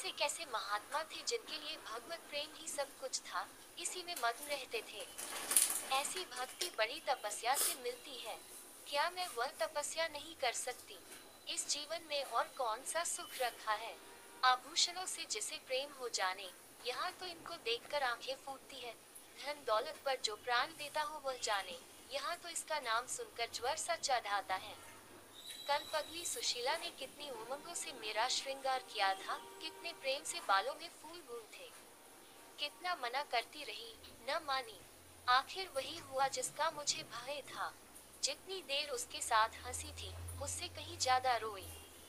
कैसे कैसे महात्मा थे जिनके लिए भगवत प्रेम ही सब कुछ था, इसी में मग्न रहते थे। ऐसी भक्ति बड़ी तपस्या से मिलती है। क्या मैं वह तपस्या नहीं कर सकती? इस जीवन में और कौन सा सुख रखा है? आभूषणों से जिसे प्रेम हो जाने, यहाँ तो इनको देखकर आंखें फूटती है। धन दौलत पर जो प्राण देता हो वह जाने, यहाँ तो इसका नाम सुनकर ज्वर सा चढ़ आता है। कल पगली सुशीला ने कितनी उमंगों से मेरा श्रृंगार किया था, कितने प्रेम से बालों में फूल गूंथे, कितना मना करती रही, न मानी। आखिर वही हुआ जिसका मुझे भय था। जितनी देर उसके साथ हंसी थी, उससे कहीं ज्यादा रोई।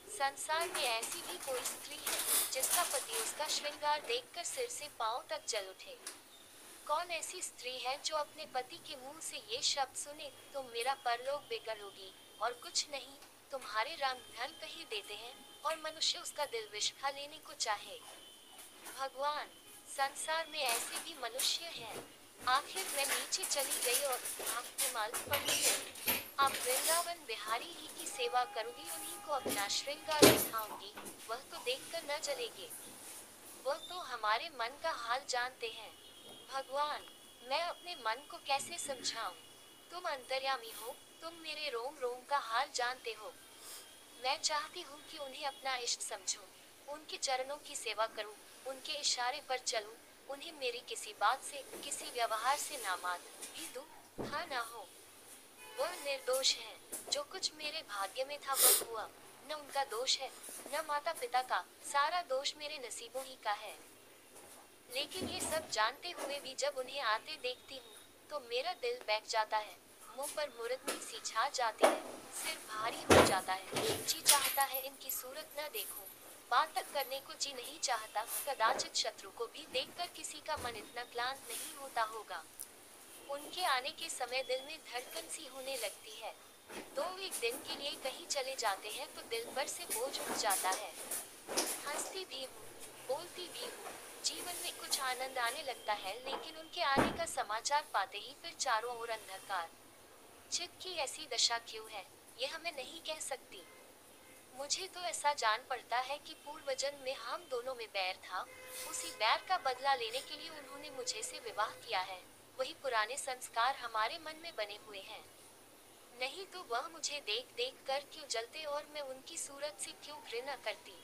संसार में ऐसी भी कोई स्त्री है जिसका पति उसका श्रृंगार देखकर सिर से पांव तक जल उठे? कौन ऐसी स्त्री है जो अपने पति के मुंह से ये शब्द सुने, तुम मेरा परलोक बिगड़ोगी, और कुछ नहीं, तुम्हारे रंग ढंग कहीं देते हैं, और मनुष्य उसका दिल विष खा लेने को चाहे। भगवान, संसार में ऐसे भी मनुष्य हैं। आखिर मैं नीचे चली गई और भागते मालूम पड़ती है। अब वृंदावन बिहारी ही की सेवा करूंगी, उन्हीं को अपना श्रृंगार दिखाऊंगी, वह तो देखकर न जलेंगे। वह तो हमारे मन का हाल जानते हैं। भगवान, मैं अपने मन को कैसे समझाऊं? तुम अंतर्यामी हो, तुम मेरे रोम रोम का हाल जानते हो। मैं चाहती हूँ कि उन्हें अपना इष्ट समझूं, उनके चरणों की सेवा करूं, उनके इशारे पर चलूं, उन्हें मेरी किसी बात से, किसी व्यवहार से नामात्र भी दुख ना हो। वह निर्दोष है, जो कुछ मेरे भाग्य में था वह हुआ। न उनका दोष है, न माता पिता का, सारा दोष मेरे नसीबों ही का है। लेकिन ये सब जानते हुए भी जब उन्हें आते देखती हूँ, तो मेरा दिल बैठ जाता है, मुंह पर मुरदनी सी छा जाती है, सिर भारी हो जाता है। जी चाहता है इनकी सूरत न देखूं, बात तक करने को जी नहीं चाहता। कदाचित शत्रु को भी देखकर किसी का मन इतना क्लांत नहीं होता होगा। उनके आने के समय दिल में धड़कन सी होने लगती है। दो एक दिन के लिए कहीं चले जाते हैं तो दिल पर से बोझ उठ जाता है। हंसती भी हूँ, बोलती भी हूँ, जीवन में कुछ आनंद आने लगता है, लेकिन उनके आने का समाचार पाते ही फिर चारों ओर अंधकार। चित्त की ऐसी दशा क्यों है, यह मैं नहीं कह सकती। मुझे तो ऐसा जान पड़ता है कि पूर्व जन्म में हम दोनों में बैर था, उसी बैर का बदला लेने के लिए उन्होंने मुझे से विवाह किया है। वही पुराने संस्कार हमारे मन में बने हुए हैं। नहीं तो वह मुझे देख देख कर क्यों जलते और मैं उनकी सूरत से क्यों घृणा करती।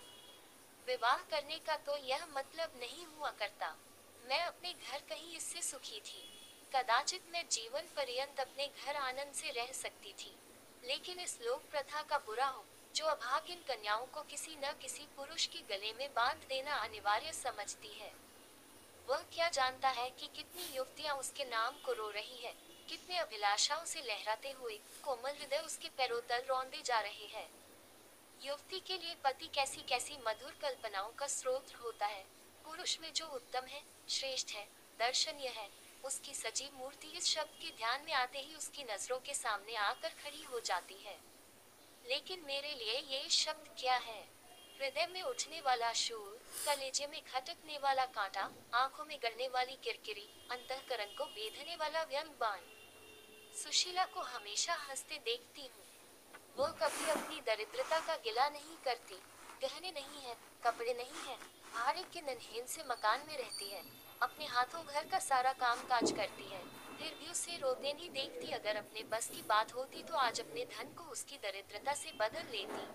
विवाह करने का तो यह मतलब नहीं हुआ करता। मैं अपने घर कहीं इससे सुखी थी। कदाचित मैं जीवन पर्यंत अपने घर आनंद से रह सकती थी। लेकिन इस लोक प्रथा का बुरा हो, जो अभागिन कन्याओं को किसी न किसी पुरुष के गले में बांध देना अनिवार्य समझती है। वह क्या जानता है कि कितनी युवतियां उसके नाम को रो रही है, कितने अभिलाषाओं से लहराते हुए कोमल हृदय उसके पैरों तल रौंदे जा रहे हैं। युवती के लिए पति कैसी कैसी मधुर कल्पनाओं का स्रोत होता है। पुरुष में जो उत्तम है, श्रेष्ठ है, दर्शनीय है, उसकी सजीव मूर्ति इस शब्द के ध्यान में आते ही उसकी नजरों के सामने आकर खड़ी हो जाती है। लेकिन मेरे लिए ये शब्द क्या है? हृदय में उठने वाला शूल, कलेजे में खटकने वाला कांटा, आंखों में गड़ने वाली किरकिरी, अंतःकरण को बेधने वाला व्यंग बाण। सुशीला को हमेशा हंसते देखती हूँ। वो कभी अपनी दरिद्रता का गिला नहीं करती। गहने नहीं है, कपड़े नहीं है, भाड़े के नन्हें से मकान में रहती है, अपने हाथों घर का सारा काम काज करती है, फिर भी उसे रोते नहीं देखती। अगर अपने बस की बात होती तो आज अपने धन को उसकी दरिद्रता से बदल लेती।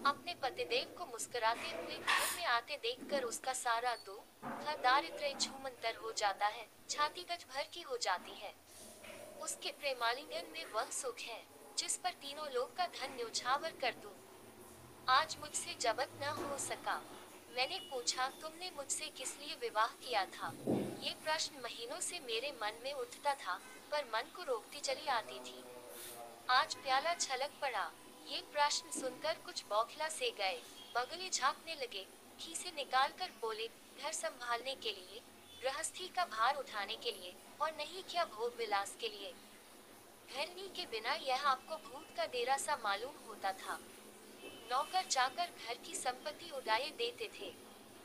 अपने पतिदेव को मुस्कुराते हुए घर में आते देखकर उसका सारा दुख, दारिद्र्य छूमंतर हो जाता है, छाती गज भर की हो जाती है। उसके प्रेमालिंगन में वह सुख है जिस पर तीनों लोग का धन न्योछावर कर दूं। आज मुझसे जबत न हो सका। मैंने पूछा, तुमने मुझसे किस लिए विवाह किया था? ये प्रश्न महीनों से मेरे मन में उठता था, पर मन को रोकती चली आती थी। आज प्याला छलक पड़ा। ये प्रश्न सुनकर कुछ बौखला से गए, बगले झांकने लगे, खीसे निकाल कर बोले, घर संभालने के लिए, गृहस्थी का भार उठाने के लिए, और नहीं क्या भोग विलास के लिए। घरनी के बिना यह आपको भूत का डेरा सा मालूम होता था। नौकर चाकर घर की संपत्ति उड़ाए देते थे।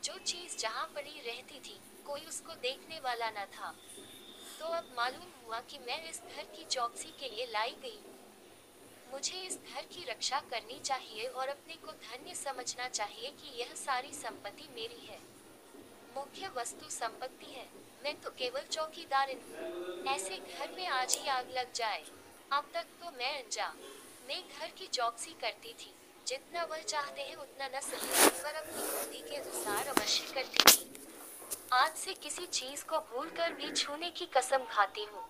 जो चीज जहाँ पड़ी रहती थी, कोई उसको देखने वाला न था। तो अब मालूम हुआ कि मैं इस घर की चौकसी के लिए लाई गई। मुझे इस घर की रक्षा करनी चाहिए और अपने को धन्य समझना चाहिए कि यह सारी संपत्ति मेरी है। मुख्य वस्तु संपत्ति है, मैं तो केवल चौकीदार हूँ। ऐसे घर में आज ही आग लग जाए। अब तक तो मैं अनजान। मैं घर की चौकसी करती थी, जितना वह चाहते हैं उतना न सही पर अपनी बुद्धि के अनुसार अवश्य करती थी। आज से किसी चीज को भूलकर भी छूने की कसम खाती हूँ।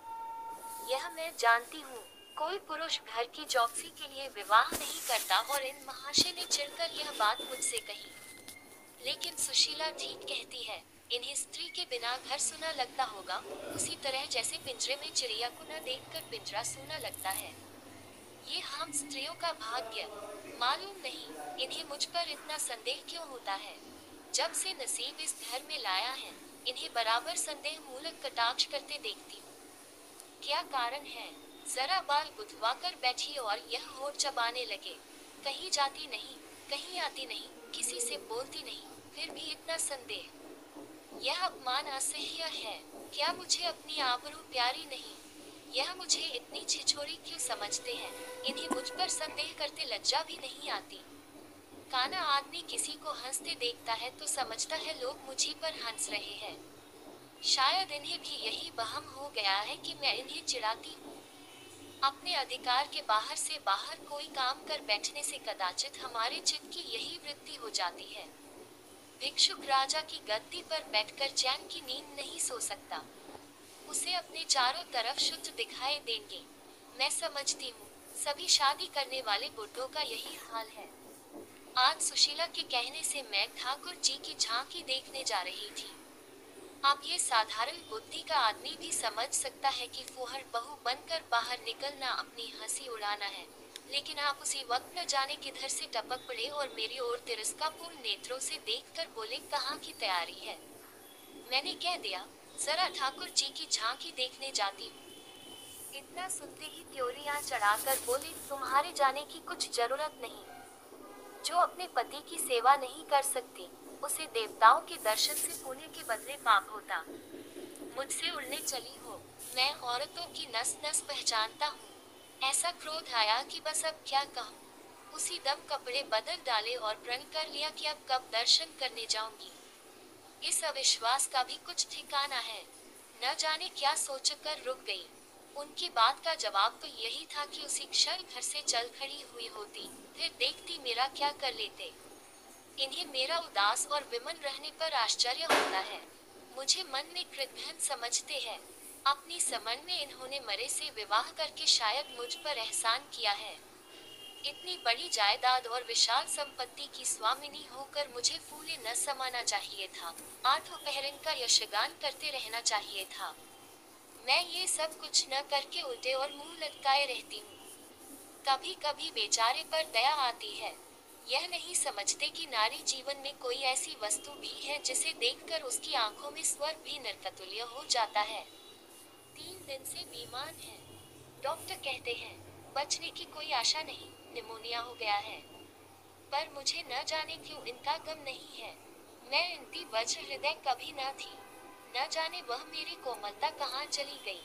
यह मैं जानती हूँ, कोई पुरुष घर की चौकसी के लिए विवाह नहीं करता और इन महाशय ने चिढ़कर यह बात मुझसे कही। लेकिन सुशीला ठीक कहती है, इन्हें स्त्री के बिना घर सुना लगता होगा, उसी तरह जैसे पिंजरे में चिड़िया को न देखकर पिंजरा सूना लगता है। ये हम स्त्रियों का भाग्य। मालूम नहीं, इन्हें मुझ पर इतना संदेह क्यों होता है। जब से नसीब इस घर में लाया है, इन्हें बराबर संदेह मूलक कटाक्ष करते देखती हूँ। क्या कारण है? जरा बाल गुथवाकर बैठी और यह होठ चबाने लगे। कहीं जाती नहीं, कहीं आती नहीं, किसी से बोलती नहीं, फिर भी इतना संदेह। यह अपमान असह्य है। क्या मुझे अपनी आबरू प्यारी नहीं? यह मुझे इतनी छिछोरी क्यों समझते हैं? इन्हें मुझ पर संदेह करते लज्जा भी नहीं आती। काना आदमी किसी को हंसते देखता है तो समझता है लोग मुझी पर हंस रहे हैं। शायद इन्हें भी यही वहम हो गया है कि मैं इन्हें चिढ़ाती हूँ। अपने अधिकार के बाहर से बाहर कोई काम कर बैठने से कदाचित हमारे चित्त की यही वृत्ति हो जाती है। भिक्षुक राजा की गद्दी पर बैठकर चैन की नींद नहीं सो सकता। उसे अपने चारों तरफ शुद्ध दिखाई देंगे। मैं समझती हूँ, सभी शादी करने वाले बुढ़ों का यही हाल है। आज सुशीला के कहने से मैं ठाकुर जी की झांकी देखने जा रही थी। अब ये साधारण बुद्धि का आदमी भी समझ सकता है कि फुहर बहू बनकर बाहर निकलना अपनी हंसी उड़ाना है, लेकिन आप उसी वक्त न जाने किधर से टपक पड़े और मेरी ओर तिरस्कारपूर्ण नेत्रों से देखकर बोले, कहाँ की तैयारी है? मैंने कह दिया, जरा ठाकुर जी की झांकी देखने जाती हूँ। इतना सुनते ही त्योरियां चढ़ाकर बोले, तुम्हारे जाने की कुछ जरूरत नहीं। जो अपने पति की सेवा नहीं कर सकती, उसे देवताओं के दर्शन से पुण्य के बदले पाप होता। मुझसे उड़ने चली हो। मैं औरतों की नस नस पहचानता हूँ। ऐसा क्रोध आया कि बस अब क्या कहूँ। उसी दम कपड़े बदल डाले और प्रण कर लिया कि अब कब दर्शन करने जाऊंगी। इस अविश्वास का भी कुछ ठिकाना है। न जाने क्या सोचकर रुक गई। उनकी बात का जवाब तो यही था कि उसी क्षण घर से चल खड़ी हुई होती, फिर देखती मेरा क्या कर लेते। इन्हें मेरा उदास और विमन रहने पर आश्चर्य होता है। मुझे मन में कृतघ्न समझते हैं। अपनी समझ में इन्होंने मरे से विवाह करके शायद मुझ पर एहसान किया है। इतनी बड़ी जायदाद और विशाल संपत्ति की स्वामिनी होकर मुझे फूले न समाना चाहिए था। आठों पहरन का यशगान करते रहना चाहिए था। मैं ये सब कुछ न करके उल्टे और मुंह लटकाए रहती हूँ। कभी कभी बेचारे पर दया आती है। यह नहीं समझते कि नारी जीवन में कोई ऐसी वस्तु भी है जिसे देखकर उसकी आंखों में स्वर्ग भी नरकतुल्य हो जाता है। 3 दिन से बीमार है। डॉक्टर कहते हैं बचने की कोई आशा नहीं, निमोनिया हो गया है। पर मुझे न जाने क्यों इनका गम नहीं है। मैं इनती वज्र हृदय कभी न थी। न जाने वह मेरी कोमलता कहाँ चली गई।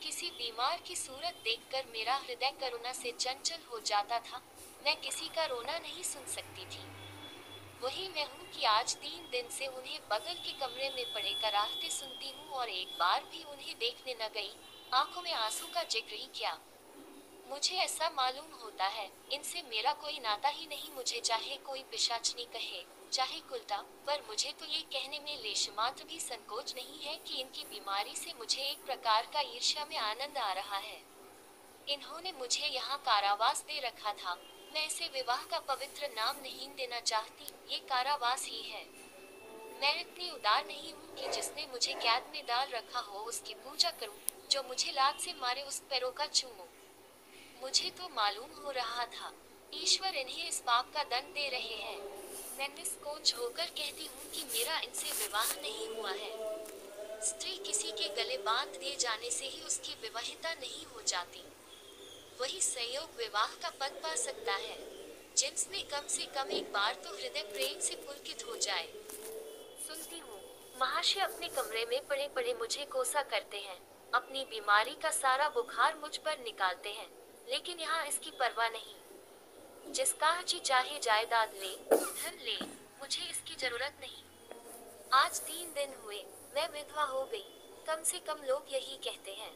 किसी बीमार की सूरत देखकर मेरा हृदय करुणा से चंचल हो जाता था। मैं किसी का रोना नहीं सुन सकती थी। वही मैं हूँ कि आज 3 दिन से उन्हें बगल के कमरे में पड़े कराहते सुनती हूँ और एक बार भी उन्हें देखने न गई। आंखों में आंसू का जिक्र ही क्या। मुझे ऐसा मालूम होता है, इनसे मेरा कोई नाता ही नहीं। मुझे चाहे कोई पिशाचनी कहे, चाहे कुलटा, पर मुझे तो ये कहने में लेशमात्र भी संकोच नहीं है कि इनकी बीमारी से मुझे एक प्रकार का ईर्ष्या में आनंद आ रहा है। इन्होंने मुझे यहाँ कारावास दे रखा था। मैं इसे विवाह का पवित्र नाम नहीं देना चाहती, ये कारावास ही है। मैं इतनी उदार नहीं हूँ कि जिसने मुझे कैद में डाल रखा हो उसकी पूजा करूँ, जो मुझे लात से मारे उस पैरों का चूमूं। मुझे तो मालूम हो रहा था, ईश्वर इन्हें इस पाप का दंड दे रहे हैं। मैं निस्कोच होकर कहती हूँ कि मेरा इनसे विवाह नहीं हुआ है। स्त्री किसी के गले बांध दिए जाने से ही उसकी विवाहिता नहीं हो जाती। वही संयोग विवाह का पद पा सकता है, जिसमें कम से कम एक बार तो हृदय प्रेम से पुलकित हो जाए। सुनती हूँ, महाशय अपने कमरे में पड़े पड़े मुझे कोसा करते हैं। अपनी बीमारी का सारा बुखार मुझ पर निकालते हैं। लेकिन यहाँ इसकी परवाह नहीं। जिसका जी चाहे जायदाद ले, धन ले, मुझे इसकी जरूरत नहीं। आज 3 दिन हुए, मैं विधवा हो गई। कम से कम लोग यही कहते हैं,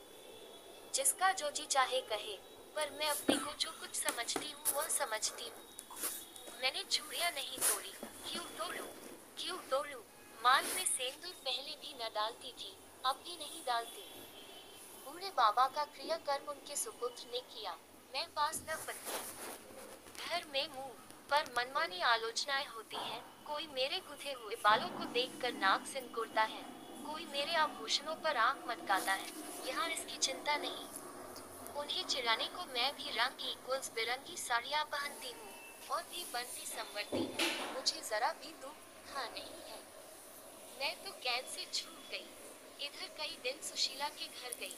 जिसका जो जी चाहे कहे। पर मैं अपने को जो कुछ समझती हूँ वह समझती हूँ। मैंने चूड़ियाँ नहीं तोड़ी। क्यों तोड़ूं? क्यों तोड़ूं? माल में सेंदूर पहले भी न डालती थी, अब भी नहीं डालती। बूढ़े बाबा का क्रियाकर्म उनके सुपुत्र ने किया, मैं पास न पड़ती। घर में मुंह पर मनमानी आलोचनाएं होती हैं। कोई मेरे गुथे हुए बालों को देखकर नाक सिनकुड़ता है, कोई मेरे आभूषणों पर आंख मटकाता है। यहाँ इसकी चिंता नहीं। उन्हें चिढ़ाने को मैं भी रंग इक्वल्स बिरंगी साड़ियाँ पहनती हूँ और भी बनती संवरती हूँ। मुझे जरा भी दुख हाँ नहीं है। मैं तो कैद से छूट गई। इधर कई दिन सुशीला के घर गई।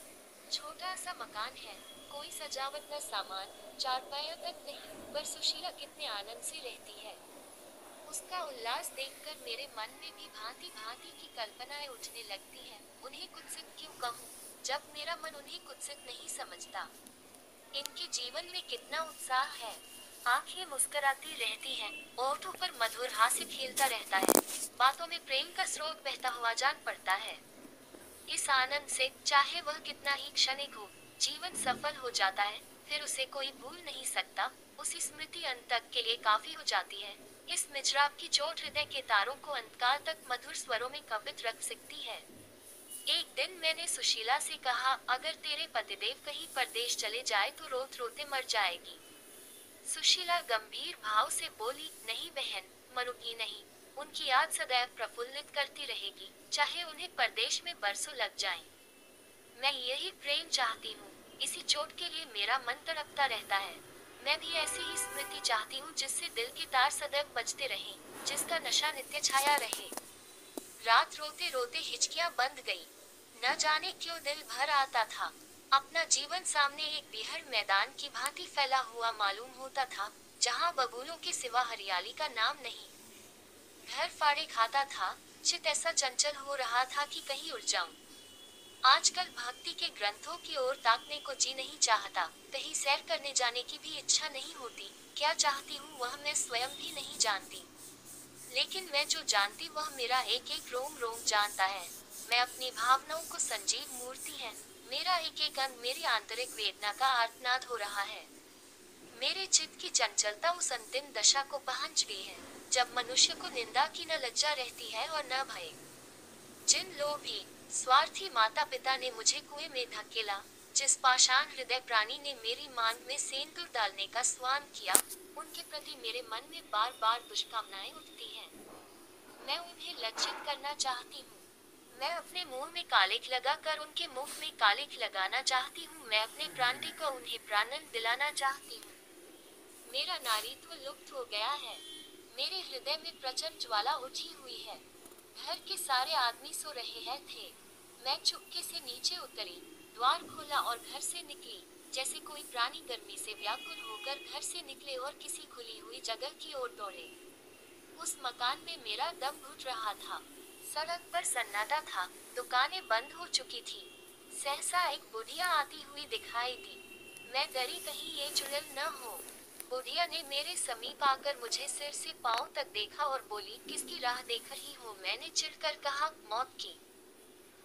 छोटा सा मकान है, कोई सजावट न सामान, चारपाया तक नहीं, पर सुशीला कितने आनंद से रहती है। उसका उल्लास देखकर मेरे मन में भी भांति भांति की कल्पनाएं उठने लगती हैं। उन्हें कुत्सित क्यों कहूँ, जब मेरा मन उन्हें कुत्सित नहीं समझता। इनके जीवन में कितना उत्साह है। आंखें मुस्कुराती रहती हैं, ओठों पर मधुर हास्य खेलता रहता है, बातों में प्रेम का स्रोत बहता हुआ जान पड़ता है। इस आनंद से, चाहे वह कितना ही क्षणिक हो, जीवन सफल हो जाता है। फिर उसे कोई भूल नहीं सकता। उसी स्मृति अंत तक के लिए काफी हो जाती है। इस मिजराब की चोट हृदय के तारों को अंतकाल तक मधुर स्वरों में कवित रख सकती है। एक दिन मैंने सुशीला से कहा, अगर तेरे पतिदेव कहीं परदेश चले जाए तो रोते रोते मर जाएगी। सुशीला गंभीर भाव से बोली, नहीं बहन, मरुगी नहीं। उनकी याद सदैव प्रफुल्लित करती रहेगी, चाहे उन्हें परदेश में बरसों लग जाएं। मैं यही प्रेम चाहती हूँ। इसी चोट के लिए मेरा मन तड़पता रहता है। मैं भी ऐसी ही स्मृति चाहती हूँ, जिससे दिल के तार सदैव बजते रहें, जिसका नशा नित्य छाया रहे। रात रोते रोते हिचकियां बंद गई। न जाने क्यों दिल भर आता था। अपना जीवन सामने एक बिहड़ मैदान की भांति फैला हुआ मालूम होता था, जहाँ बबूलों के सिवा हरियाली का नाम नहीं। घर फाड़े खाता था। चित ऐसा चंचल हो रहा था कि कहीं उड़ जाऊं। आजकल भक्ति के ग्रंथों की ओर ताकने को जी नहीं चाहता, कहीं सैर करने जाने की भी इच्छा नहीं होती। क्या चाहती हूँ वह मैं स्वयं भी नहीं जानती। लेकिन मैं जो जानती वह मेरा एक एक रोम रोम जानता है। मैं अपनी भावनाओं को संजीव मूर्ति है। मेरा एक एक अंग मेरी आंतरिक वेदना का आर्तनाद हो रहा है। मेरे चित्त की चंचलता उस अंतिम दशा को पहुंच गई है, जब मनुष्य को निंदा की न लज्जा रहती है और न भय। जिन लोभी स्वार्थी माता पिता ने मुझे कुएं में धकेला, जिस पाषाण हृदय प्राणी ने मेरी मांग में सेंदूर डालने का स्वान किया, उनके प्रति मेरे मन में बार बार दुष्कामनाएं उठती हैं। मैं उन्हें लज्जित करना चाहती हूँ। मैं अपने मुंह में कालिख लगाकर उनके मुख में कालिख लगाना चाहती हूँ। मैं अपने प्राणी को उन्हें प्राणन दिलाना चाहती हूँ। मेरा नारीत्व लुप्त हो गया है। मेरे हृदय में प्रचंड ज्वाला उठी हुई है। घर के सारे आदमी सो रहे हैं थे। मैं चुपके से नीचे उतरी, द्वार खोला और घर से निकली, जैसे कोई प्राणी गर्मी से व्याकुल होकर घर से निकले और किसी खुली हुई जगह की ओर दौड़े। उस मकान में मेरा दम घुट रहा था। सड़क पर सन्नाटा था, दुकानें बंद हो चुकी थी। सहसा एक बुढ़िया आती हुई दिखाई दी। मैं डरी कहीं ये चुड़ैल न हो। बुढ़िया ने मेरे समीप आकर मुझे सिर से पांव तक देखा और बोली, किसकी राह देख रही हो? मैंने चिढ़कर कहा, मौत की।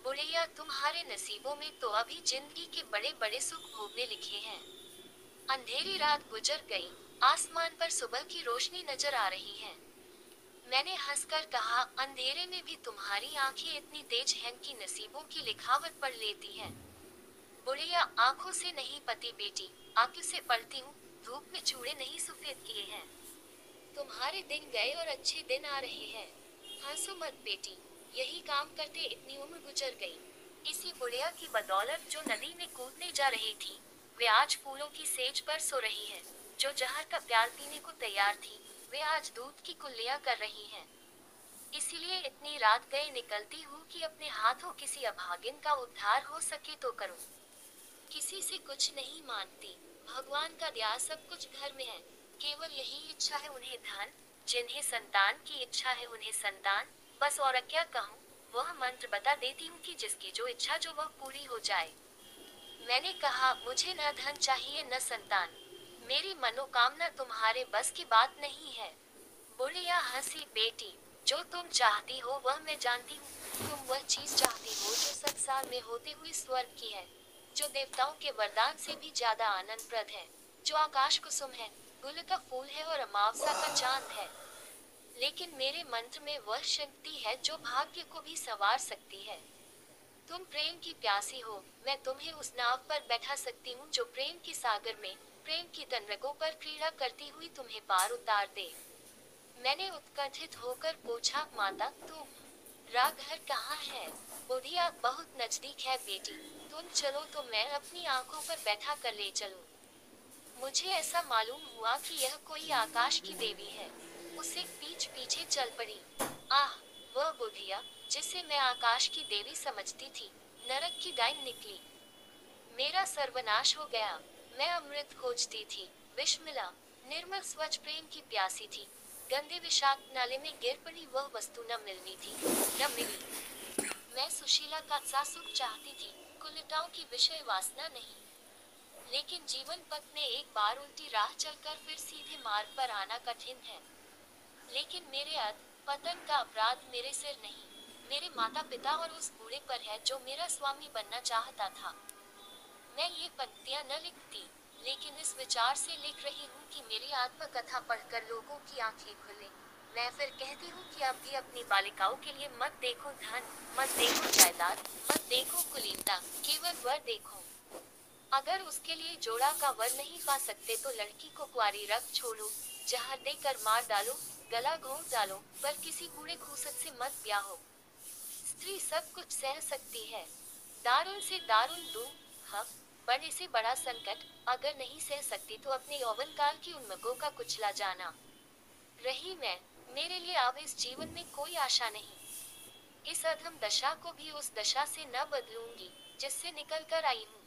बुढ़िया, तुम्हारे नसीबों में तो अभी जिंदगी के बड़े बड़े सुख भोगने लिखे हैं। अंधेरी रात गुजर गई, आसमान पर सुबह की रोशनी नजर आ रही है। मैंने हंसकर कहा, अंधेरे में भी तुम्हारी आंखें इतनी तेज हैं कि नसीबों की लिखावट पढ़ लेती हैं। बुढ़िया, आंखों से नहीं पति बेटी, आंखों से पढ़ती हूँ। धूप में चूड़े नहीं सफेद किए हैं। तुम्हारे दिन गए और अच्छे दिन आ रहे हैं। हंसो मत बेटी, यही काम करते इतनी उम्र गुजर गई। इसी बुढ़िया की बदौलत जो नदी में कूदने जा रही थी, वे आज फूलों की सेज पर सो रही है। जो जहर का प्याल पीने को तैयार थी, वे आज दूध की कुल्लियां कर रही हैं। इसीलिए इतनी रात गए निकलती हूँ कि अपने हाथों किसी अभागिन का उद्धार हो सके तो करूँ। किसी से कुछ नहीं मांगती। भगवान का दया सब कुछ घर में है। केवल यही इच्छा है उन्हें धन, जिन्हें संतान की इच्छा है उन्हें संतान। बस और क्या कहूँ। वह मंत्र बता देती हूँ कि जिसकी जो इच्छा जो वह पूरी हो जाए। मैंने कहा, मुझे न धन चाहिए न संतान। मेरी मनोकामना तुम्हारे बस की बात नहीं है। बुढ़िया हंसी, बेटी, जो तुम चाहती हो वह मैं जानती हूँ। तुम वह चीज चाहती हो जो संसार में होते हुए स्वर्ग की है, जो देवताओं के वरदान से भी ज्यादा आनंदप्रद है, जो आकाश कुसुम है, गुल का फूल है और अमावस्या का चांद है। लेकिन मेरे मंत्र में वह शक्ति है जो भाग्य को भी संवार सकती है। तुम प्रेम की प्यासी हो, मैं तुम्हें उस नाव पर बैठा सकती हूँ जो प्रेम के सागर में, प्रेम की तनरकों पर क्रीड़ा करती हुई तुम्हें पार उतार दे। मैंने उत्कंठित होकर पूछा, माता, तुम राघर कहाँ है? बुढ़िया, बहुत नजदीक है बेटी, तुम चलो तो मैं अपनी आंखों पर बैठा कर ले चलूं। मुझे ऐसा मालूम हुआ कि यह कोई आकाश की देवी है। उसे पीछे पीछे चल पड़ी। आह, वह बुढ़िया, जिसे मैं आकाश की देवी समझती थी, नरक की डाइन निकली। मेरा सर्वनाश हो गया। मैं अमृत खोजती थी, विष मिला। निर्मल स्वच्छ प्रेम की प्यासी थी। गंदे विषाक्त नाले में गिर पड़ी वह वस्तु न मिलनी थी, न मिली। मैं सुशीला का सा सुख चाहती थी, कुलिटाओं की विषय वासना नहीं। लेकिन जीवन पथ में एक बार उल्टी राह चलकर फिर सीधे मार्ग पर आना कठिन है। लेकिन मेरे अध पतन का अपराध मेरे सिर नहीं, मेरे माता पिता और उस बूढ़े पर है जो मेरा स्वामी बनना चाहता था। मैं ये पंक्तियां न लिखती, लेकिन इस विचार से लिख रही हूँ कि मेरी आत्मकथा पढ़कर लोगों की आंखें खुले। मैं फिर कहती हूँ कि अब भी अपनी बालिकाओं के लिए मत देखो धन, मत देखो जायदाद, मत देखो कुलीनता, केवल वर देखो। अगर उसके लिए जोड़ा का वर नहीं पा सकते तो लड़की को कुंवारी रख छोड़ो, जहर देकर मार डालो, गला घोंट डालो, पर किसी बूढ़े खूसट से मत ब्याहो। स्त्री सब कुछ सह सकती है, दारुण से दारुण दुख, बड़े से बड़ा संकट, अगर नहीं सह सकती तो अपने यौवन काल की उन्मकों का कुचला जाना। रही मैं, मेरे लिए अब इस जीवन में कोई आशा नहीं। इस अधम दशा को भी उस दशा से न बदलूंगी जिससे निकल कर आई हूँ।